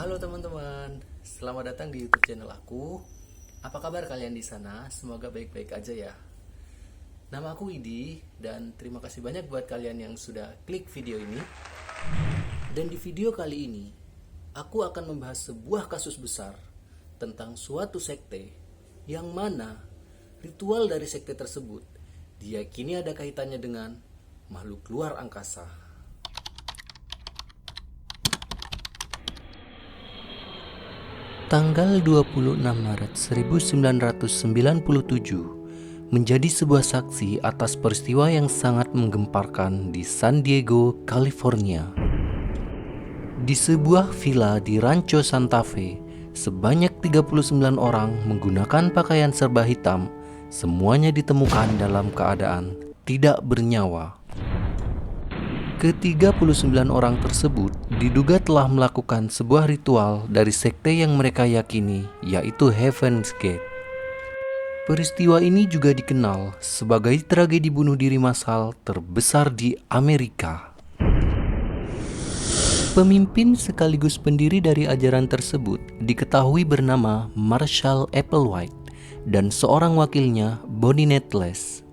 Halo teman-teman, selamat datang di YouTube channel aku. Apa kabar kalian di sana? Semoga baik-baik aja ya. Nama aku Idi dan terima kasih banyak buat kalian yang sudah klik video ini. Dan di video kali ini, aku akan membahas sebuah kasus besar tentang suatu sekte yang mana ritual dari sekte tersebut diyakini ada kaitannya dengan makhluk luar angkasa. Tanggal 26 Maret 1997 menjadi sebuah saksi atas peristiwa yang sangat menggemparkan di San Diego, California. Di sebuah villa di Rancho Santa Fe, sebanyak 39 orang menggunakan pakaian serba hitam, semuanya ditemukan dalam keadaan tidak bernyawa. Ke-39 orang tersebut diduga telah melakukan sebuah ritual dari sekte yang mereka yakini, yaitu Heaven's Gate. Peristiwa ini juga dikenal sebagai tragedi bunuh diri massal terbesar di Amerika. Pemimpin sekaligus pendiri dari ajaran tersebut diketahui bernama Marshall Applewhite dan seorang wakilnya Bonnie Nettles.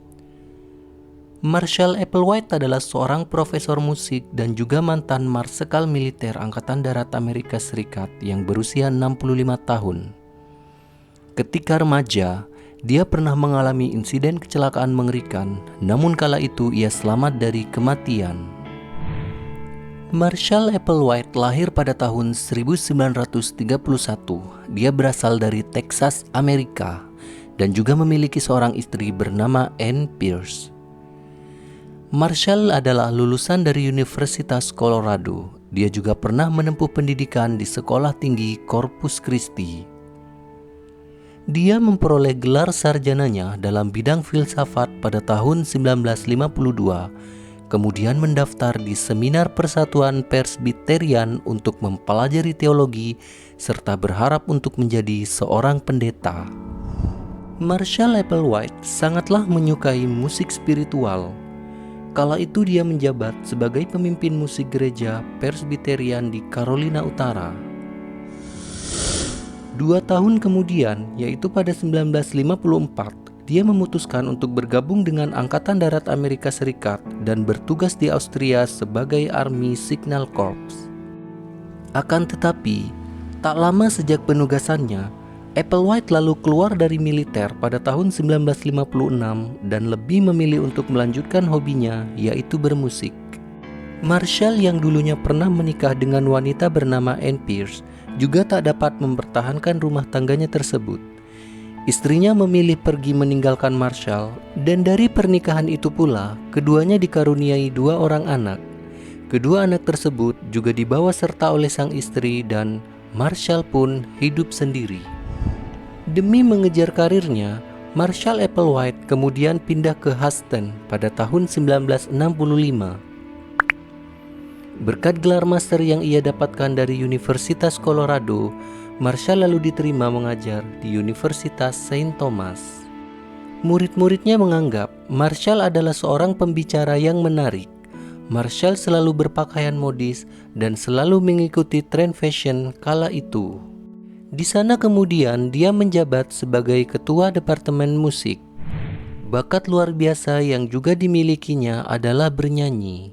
Marshall Applewhite adalah seorang profesor musik dan juga mantan marsekal militer Angkatan Darat Amerika Serikat yang berusia 65 tahun. Ketika remaja, dia pernah mengalami insiden kecelakaan mengerikan, namun kala itu ia selamat dari kematian. Marshall Applewhite lahir pada tahun 1931. Dia berasal dari Texas, Amerika, dan juga memiliki seorang istri bernama Ann Pierce. Marshall adalah lulusan dari Universitas Colorado. Dia juga pernah menempuh pendidikan di Sekolah Tinggi Corpus Christi. Dia memperoleh gelar sarjananya dalam bidang filsafat pada tahun 1952, kemudian mendaftar di Seminar Persatuan Presbyterian untuk mempelajari teologi serta berharap untuk menjadi seorang pendeta. Marshall Applewhite sangatlah menyukai musik spiritual. Kala itu dia menjabat sebagai pemimpin musik gereja Presbyterian di Carolina Utara. 2 tahun kemudian, yaitu pada 1954, dia memutuskan untuk bergabung dengan Angkatan Darat Amerika Serikat dan bertugas di Austria sebagai Army Signal Corps. Akan tetapi, tak lama sejak penugasannya, Applewhite lalu keluar dari militer pada tahun 1956 dan lebih memilih untuk melanjutkan hobinya, yaitu bermusik. Marshall yang dulunya pernah menikah dengan wanita bernama Ann Pierce juga tak dapat mempertahankan rumah tangganya tersebut. Istrinya memilih pergi meninggalkan Marshall, dan dari pernikahan itu pula keduanya dikaruniai 2 orang anak. Kedua anak tersebut juga dibawa serta oleh sang istri dan Marshall pun hidup sendiri. Demi mengejar karirnya, Marshall Applewhite kemudian pindah ke Houston pada tahun 1965. Berkat gelar master yang ia dapatkan dari Universitas Colorado, Marshall lalu diterima mengajar di Universitas Saint Thomas. Murid-muridnya menganggap Marshall adalah seorang pembicara yang menarik. Marshall selalu berpakaian modis dan selalu mengikuti tren fashion kala itu. Di sana kemudian dia menjabat sebagai ketua departemen musik. Bakat luar biasa yang juga dimilikinya adalah bernyanyi.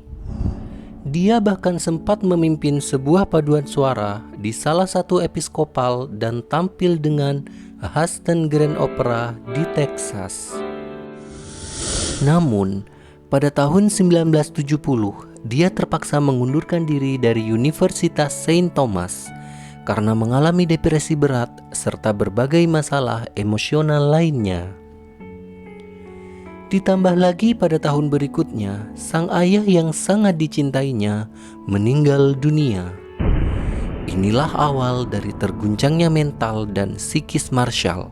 Dia bahkan sempat memimpin sebuah paduan suara di salah satu episkopal dan tampil dengan Houston Grand Opera di Texas. Namun, pada tahun 1970, dia terpaksa mengundurkan diri dari Universitas Saint Thomas karena mengalami depresi berat serta berbagai masalah emosional lainnya. Ditambah lagi pada tahun berikutnya, sang ayah yang sangat dicintainya meninggal dunia. Inilah awal dari terguncangnya mental dan psikis Marshall.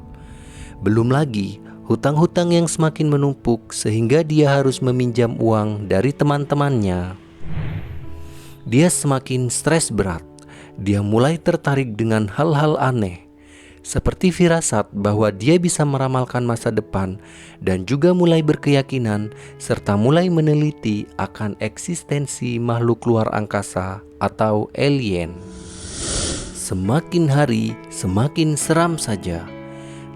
Belum lagi hutang-hutang yang semakin menumpuk sehingga dia harus meminjam uang dari teman-temannya. Dia semakin stres berat. Dia mulai tertarik dengan hal-hal aneh, seperti firasat bahwa dia bisa meramalkan masa depan, dan juga mulai berkeyakinan serta mulai meneliti akan eksistensi makhluk luar angkasa atau alien. semakin hari semakin seram saja.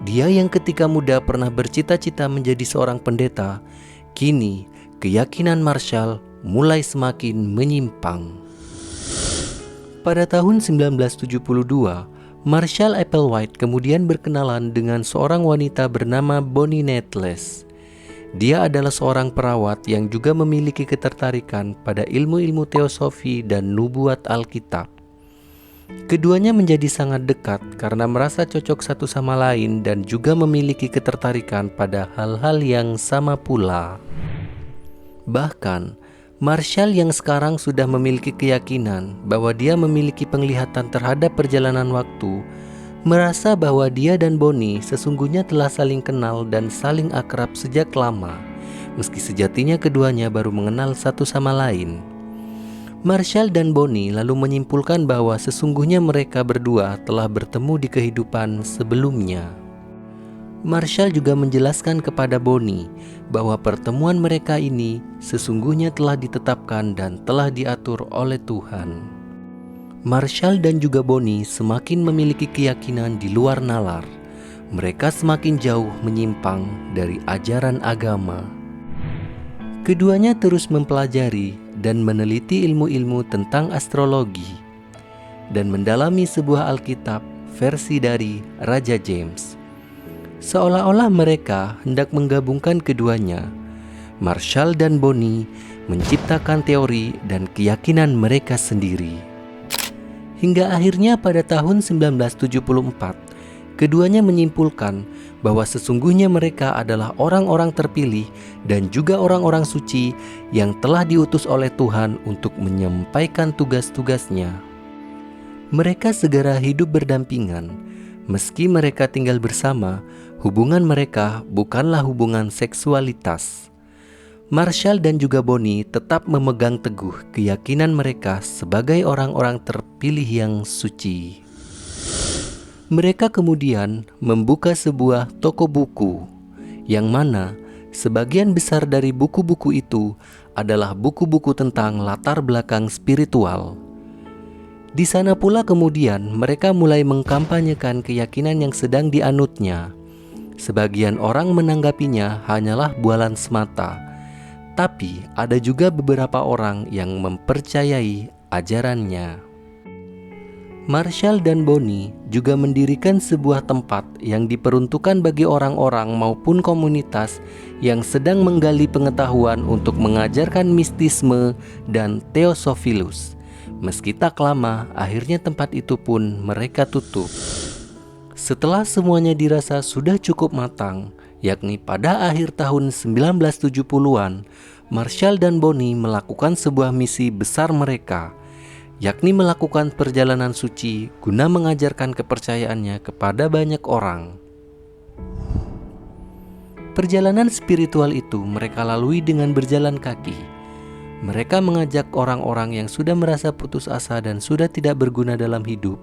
Dia yang ketika muda pernah bercita-cita menjadi seorang pendeta, kini keyakinan Marshall mulai semakin menyimpang. Pada tahun 1972, Marshall Applewhite kemudian berkenalan dengan seorang wanita bernama Bonnie Nettles. Dia adalah seorang perawat yang juga memiliki ketertarikan pada ilmu-ilmu teosofi dan nubuat Alkitab. Keduanya menjadi sangat dekat karena merasa cocok satu sama lain dan juga memiliki ketertarikan pada hal-hal yang sama pula. Bahkan, Marshall yang sekarang sudah memiliki keyakinan bahwa dia memiliki penglihatan terhadap perjalanan waktu, merasa bahwa dia dan Bonnie sesungguhnya telah saling kenal dan saling akrab sejak lama, meski sejatinya keduanya baru mengenal satu sama lain. Marshall dan Bonnie lalu menyimpulkan bahwa sesungguhnya mereka berdua telah bertemu di kehidupan sebelumnya. Marshall juga menjelaskan kepada Bonnie bahwa pertemuan mereka ini sesungguhnya telah ditetapkan dan telah diatur oleh Tuhan. Marshall dan juga Bonnie semakin memiliki keyakinan di luar nalar. Mereka semakin jauh menyimpang dari ajaran agama. Keduanya terus mempelajari dan meneliti ilmu-ilmu tentang astrologi dan mendalami sebuah Alkitab versi dari Raja James. Seolah-olah mereka hendak menggabungkan keduanya. Marshall dan Bonnie menciptakan teori dan keyakinan mereka sendiri. Hingga akhirnya pada tahun 1974, keduanya menyimpulkan bahwa sesungguhnya mereka adalah orang-orang terpilih dan juga orang-orang suci yang telah diutus oleh Tuhan untuk menyampaikan tugas-tugasnya. Mereka segera hidup berdampingan. Meski mereka tinggal bersama, hubungan mereka bukanlah hubungan seksualitas. Marshall dan juga Bonnie tetap memegang teguh keyakinan mereka sebagai orang-orang terpilih yang suci. Mereka kemudian membuka sebuah toko buku, yang mana sebagian besar dari buku-buku itu adalah buku-buku tentang latar belakang spiritual. Di sana pula kemudian mereka mulai mengkampanyekan keyakinan yang sedang dianutnya. Sebagian orang menanggapinya hanyalah bualan semata, tapi ada juga beberapa orang yang mempercayai ajarannya. Marshall dan Bonnie juga mendirikan sebuah tempat yang diperuntukkan bagi orang-orang maupun komunitas yang sedang menggali pengetahuan untuk mengajarkan mistisme dan teosofilus. Meski tak lama, akhirnya tempat itu pun mereka tutup. Setelah semuanya dirasa sudah cukup matang, yakni pada akhir tahun 1970-an, Marshall dan Bonnie melakukan sebuah misi besar mereka, yakni melakukan perjalanan suci guna mengajarkan kepercayaannya kepada banyak orang. Perjalanan spiritual itu mereka lalui dengan berjalan kaki. Mereka mengajak orang-orang yang sudah merasa putus asa dan sudah tidak berguna dalam hidup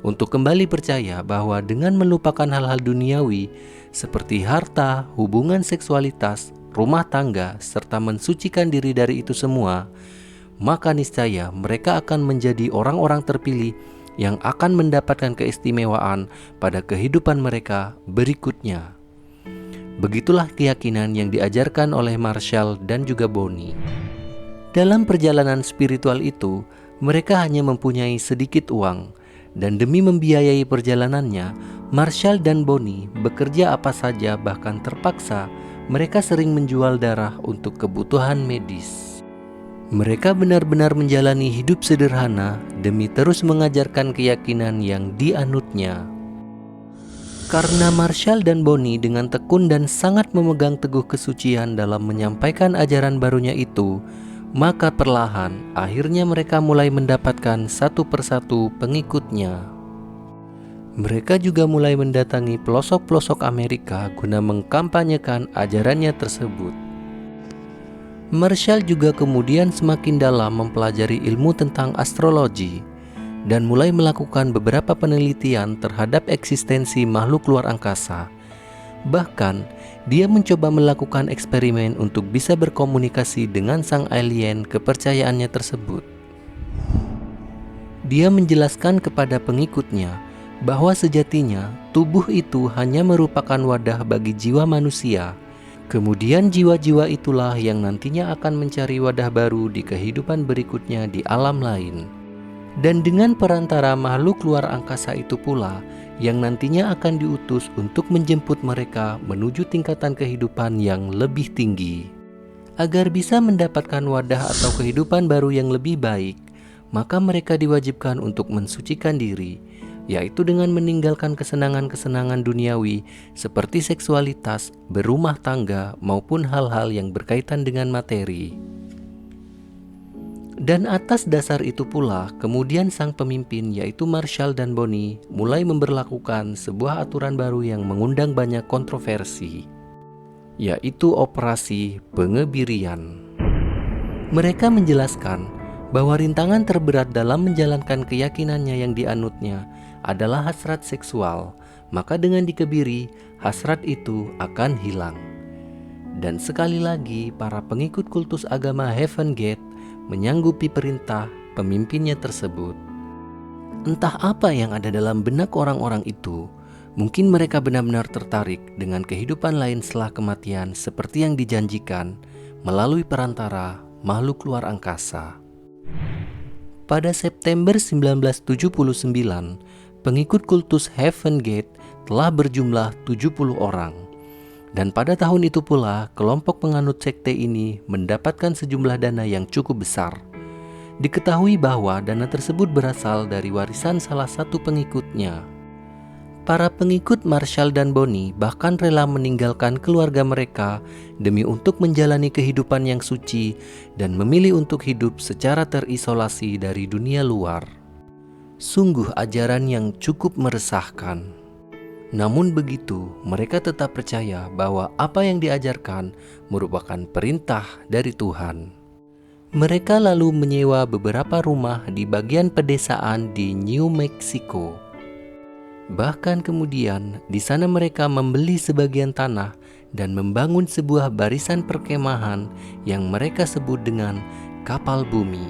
untuk kembali percaya bahwa dengan melupakan hal-hal duniawi seperti harta, hubungan seksualitas, rumah tangga, serta mensucikan diri dari itu semua, maka niscaya mereka akan menjadi orang-orang terpilih yang akan mendapatkan keistimewaan pada kehidupan mereka berikutnya. Begitulah keyakinan yang diajarkan oleh Marshall dan juga Bonnie. Dalam perjalanan spiritual itu, mereka hanya mempunyai sedikit uang, dan demi membiayai perjalanannya, Marshall dan Bonnie bekerja apa saja, bahkan terpaksa mereka sering menjual darah untuk kebutuhan medis. Mereka benar-benar menjalani hidup sederhana demi terus mengajarkan keyakinan yang dianutnya. Karena Marshall dan Bonnie dengan tekun dan sangat memegang teguh kesucian dalam menyampaikan ajaran barunya itu, maka perlahan akhirnya mereka mulai mendapatkan satu persatu pengikutnya. Mereka juga mulai mendatangi pelosok-pelosok Amerika guna mengkampanyekan ajarannya tersebut. Marshall juga kemudian semakin dalam mempelajari ilmu tentang astrologi dan mulai melakukan beberapa penelitian terhadap eksistensi makhluk luar angkasa. Bahkan, dia mencoba melakukan eksperimen untuk bisa berkomunikasi dengan sang alien kepercayaannya tersebut. Dia menjelaskan kepada pengikutnya bahwa sejatinya tubuh itu hanya merupakan wadah bagi jiwa manusia. Kemudian jiwa-jiwa itulah yang nantinya akan mencari wadah baru di kehidupan berikutnya di alam lain. Dan dengan perantara makhluk luar angkasa itu pula yang nantinya akan diutus untuk menjemput mereka menuju tingkatan kehidupan yang lebih tinggi. Agar bisa mendapatkan wadah atau kehidupan baru yang lebih baik, maka mereka diwajibkan untuk mensucikan diri, yaitu dengan meninggalkan kesenangan-kesenangan duniawi seperti seksualitas, berumah tangga, maupun hal-hal yang berkaitan dengan materi. Dan atas dasar itu pula, kemudian sang pemimpin yaitu Marshall dan Bonnie mulai memberlakukan sebuah aturan baru yang mengundang banyak kontroversi, yaitu operasi pengebirian. Mereka menjelaskan bahwa rintangan terberat dalam menjalankan keyakinannya yang dianutnya adalah hasrat seksual, maka dengan dikebiri, hasrat itu akan hilang. Dan sekali lagi, para pengikut kultus agama Heaven Gate menyanggupi perintah pemimpinnya tersebut. Entah apa yang ada dalam benak orang-orang itu, mungkin mereka benar-benar tertarik dengan kehidupan lain setelah kematian seperti yang dijanjikan melalui perantara makhluk luar angkasa. Pada September 1979, pengikut kultus Heaven Gate telah berjumlah 70 orang. Dan pada tahun itu pula, kelompok penganut sekte ini mendapatkan sejumlah dana yang cukup besar. Diketahui bahwa dana tersebut berasal dari warisan salah satu pengikutnya. Para pengikut Marshall dan Bonnie bahkan rela meninggalkan keluarga mereka demi untuk menjalani kehidupan yang suci dan memilih untuk hidup secara terisolasi dari dunia luar. Sungguh ajaran yang cukup meresahkan. Namun begitu, mereka tetap percaya bahwa apa yang diajarkan merupakan perintah dari Tuhan. Mereka lalu menyewa beberapa rumah di bagian pedesaan di New Mexico. Bahkan kemudian di sana mereka membeli sebagian tanah dan membangun sebuah barisan perkemahan yang mereka sebut dengan kapal bumi.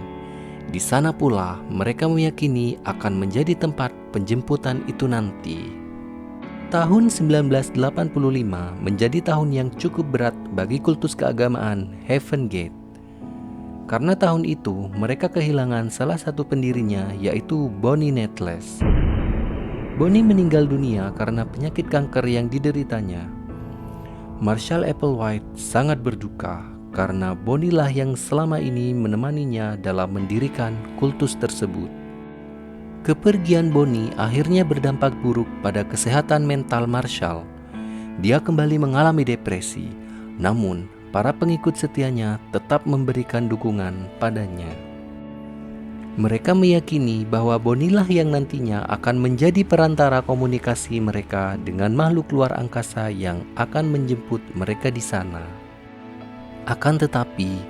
Di sana pula mereka meyakini akan menjadi tempat penjemputan itu nanti. Tahun 1985 menjadi tahun yang cukup berat bagi kultus keagamaan Heaven Gate. Karena tahun itu mereka kehilangan salah satu pendirinya, yaitu Bonnie Nettles. Bonnie meninggal dunia karena penyakit kanker yang dideritanya. Marshall Applewhite sangat berduka karena Bonnie lah yang selama ini menemaninya dalam mendirikan kultus tersebut. Kepergian Bonnie akhirnya berdampak buruk pada kesehatan mental Marshall. Dia kembali mengalami depresi, namun para pengikut setianya tetap memberikan dukungan padanya. Mereka meyakini bahwa Bonnie lah yang nantinya akan menjadi perantara komunikasi mereka dengan makhluk luar angkasa yang akan menjemput mereka di sana. Akan tetapi,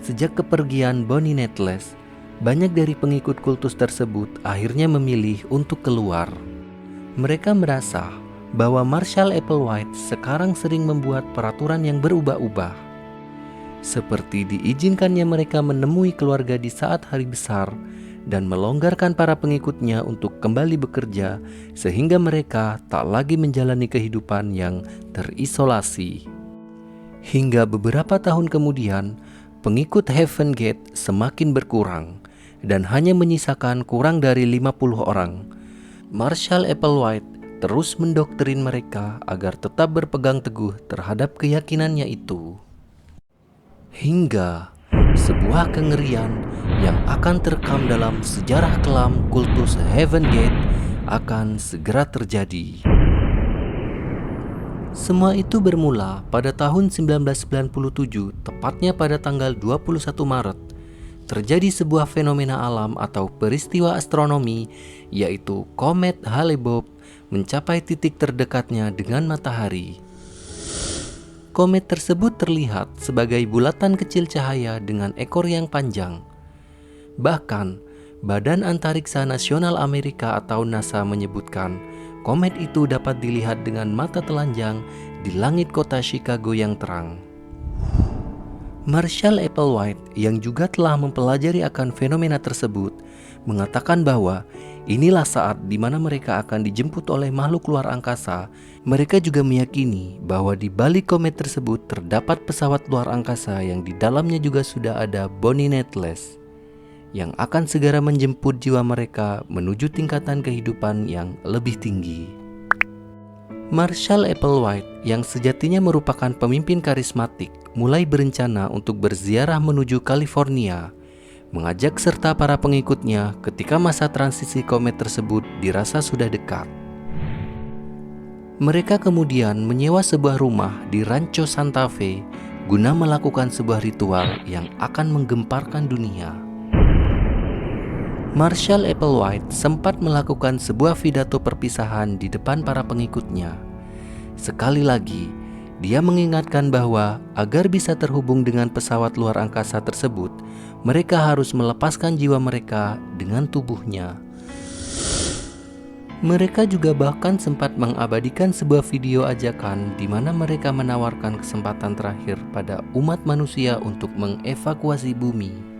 sejak kepergian Bonnie Nettles, banyak dari pengikut kultus tersebut akhirnya memilih untuk keluar. Mereka merasa bahwa Marshall Applewhite sekarang sering membuat peraturan yang berubah-ubah. Seperti diizinkannya mereka menemui keluarga di saat hari besar dan melonggarkan para pengikutnya untuk kembali bekerja sehingga mereka tak lagi menjalani kehidupan yang terisolasi. Hingga beberapa tahun kemudian, pengikut Heaven Gate semakin berkurang dan hanya menyisakan kurang dari 50 orang. Marshall Applewhite terus mendoktrin mereka agar tetap berpegang teguh terhadap keyakinannya itu. Hingga sebuah kengerian yang akan terekam dalam sejarah kelam kultus Heaven Gate akan segera terjadi. Semua itu bermula pada tahun 1997, tepatnya pada tanggal 21 Maret. Terjadi sebuah fenomena alam atau peristiwa astronomi, yaitu komet Hale-Bopp mencapai titik terdekatnya dengan matahari. Komet tersebut terlihat sebagai bulatan kecil cahaya dengan ekor yang panjang. Bahkan, Badan Antariksa Nasional Amerika atau NASA menyebutkan komet itu dapat dilihat dengan mata telanjang di langit kota Chicago yang terang. Marshall Applewhite yang juga telah mempelajari akan fenomena tersebut mengatakan bahwa inilah saat di mana mereka akan dijemput oleh makhluk luar angkasa. Mereka juga meyakini bahwa di balik komet tersebut terdapat pesawat luar angkasa yang di dalamnya juga sudah ada Bonnie Netless yang akan segera menjemput jiwa mereka menuju tingkatan kehidupan yang lebih tinggi. Marshall Applewhite yang sejatinya merupakan pemimpin karismatik mulai berencana untuk berziarah menuju California, mengajak serta para pengikutnya ketika masa transisi komet tersebut dirasa sudah dekat. Mereka kemudian menyewa sebuah rumah di Rancho Santa Fe guna melakukan sebuah ritual yang akan menggemparkan dunia. Marshall Applewhite sempat melakukan sebuah pidato perpisahan di depan para pengikutnya. Sekali lagi, dia mengingatkan bahwa agar bisa terhubung dengan pesawat luar angkasa tersebut, mereka harus melepaskan jiwa mereka dengan tubuhnya. Mereka juga bahkan sempat mengabadikan sebuah video ajakan di mana mereka menawarkan kesempatan terakhir pada umat manusia untuk mengevakuasi bumi.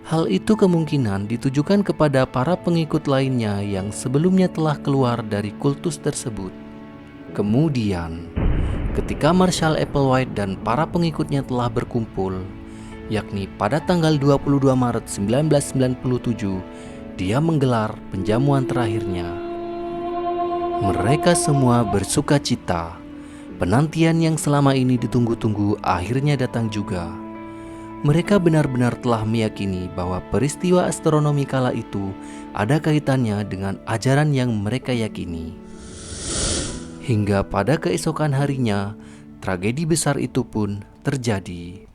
Hal itu kemungkinan ditujukan kepada para pengikut lainnya yang sebelumnya telah keluar dari kultus tersebut. Kemudian, ketika Marshall Applewhite dan para pengikutnya telah berkumpul, yakni pada tanggal 22 Maret 1997, dia menggelar penjamuan terakhirnya. Mereka semua bersuka cita. Penantian yang selama ini ditunggu-tunggu akhirnya datang juga. Mereka benar-benar telah meyakini bahwa peristiwa astronomi kala itu ada kaitannya dengan ajaran yang mereka yakini. Hingga pada keesokan harinya, tragedi besar itu pun terjadi.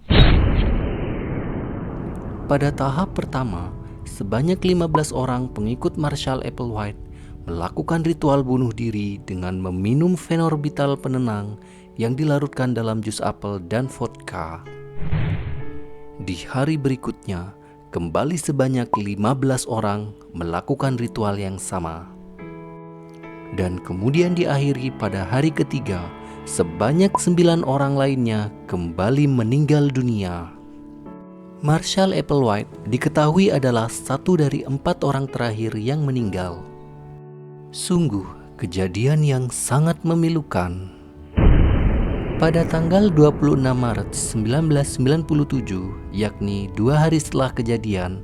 Pada tahap pertama, sebanyak 15 orang pengikut Marshall Applewhite melakukan ritual bunuh diri dengan meminum fenorbital penenang yang dilarutkan dalam jus apel dan vodka. Di hari berikutnya, kembali sebanyak 15 orang melakukan ritual yang sama. Dan kemudian diakhiri pada hari ketiga, sebanyak 9 orang lainnya kembali meninggal dunia. Marshall Applewhite diketahui adalah satu dari 4 orang terakhir yang meninggal. Sungguh kejadian yang sangat memilukan. Pada tanggal 26 Maret 1997, yakni 2 hari setelah kejadian,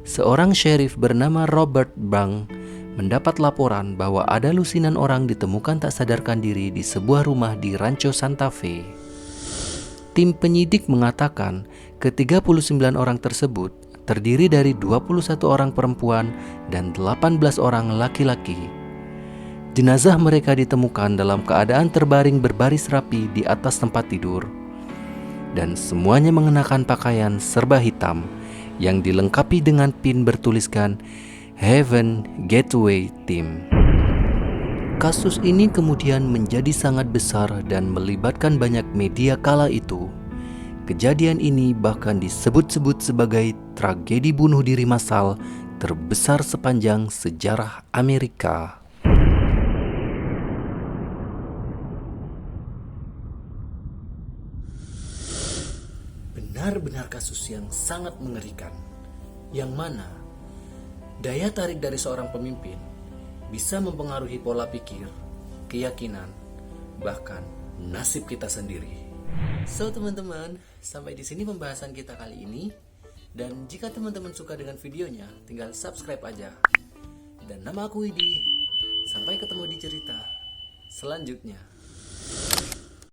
seorang sheriff bernama Robert Bang mendapat laporan bahwa ada lusinan orang ditemukan tak sadarkan diri di sebuah rumah di Rancho Santa Fe. Tim penyidik mengatakan ke-39 orang tersebut terdiri dari 21 orang perempuan dan 18 orang laki-laki. Jenazah mereka ditemukan dalam keadaan terbaring berbaris rapi di atas tempat tidur, dan semuanya mengenakan pakaian serba hitam yang dilengkapi dengan pin bertuliskan Heaven Gateway Team. Kasus ini kemudian menjadi sangat besar dan melibatkan banyak media kala itu. Kejadian ini bahkan disebut-sebut sebagai tragedi bunuh diri massal terbesar sepanjang sejarah Amerika. Benar-benar kasus yang sangat mengerikan, yang mana daya tarik dari seorang pemimpin bisa mempengaruhi pola pikir, keyakinan, bahkan nasib kita sendiri. So teman-teman, sampai di sini pembahasan kita kali ini. Dan jika teman-teman suka dengan videonya, tinggal subscribe aja. Dan nama aku Widi. Sampai ketemu di cerita selanjutnya.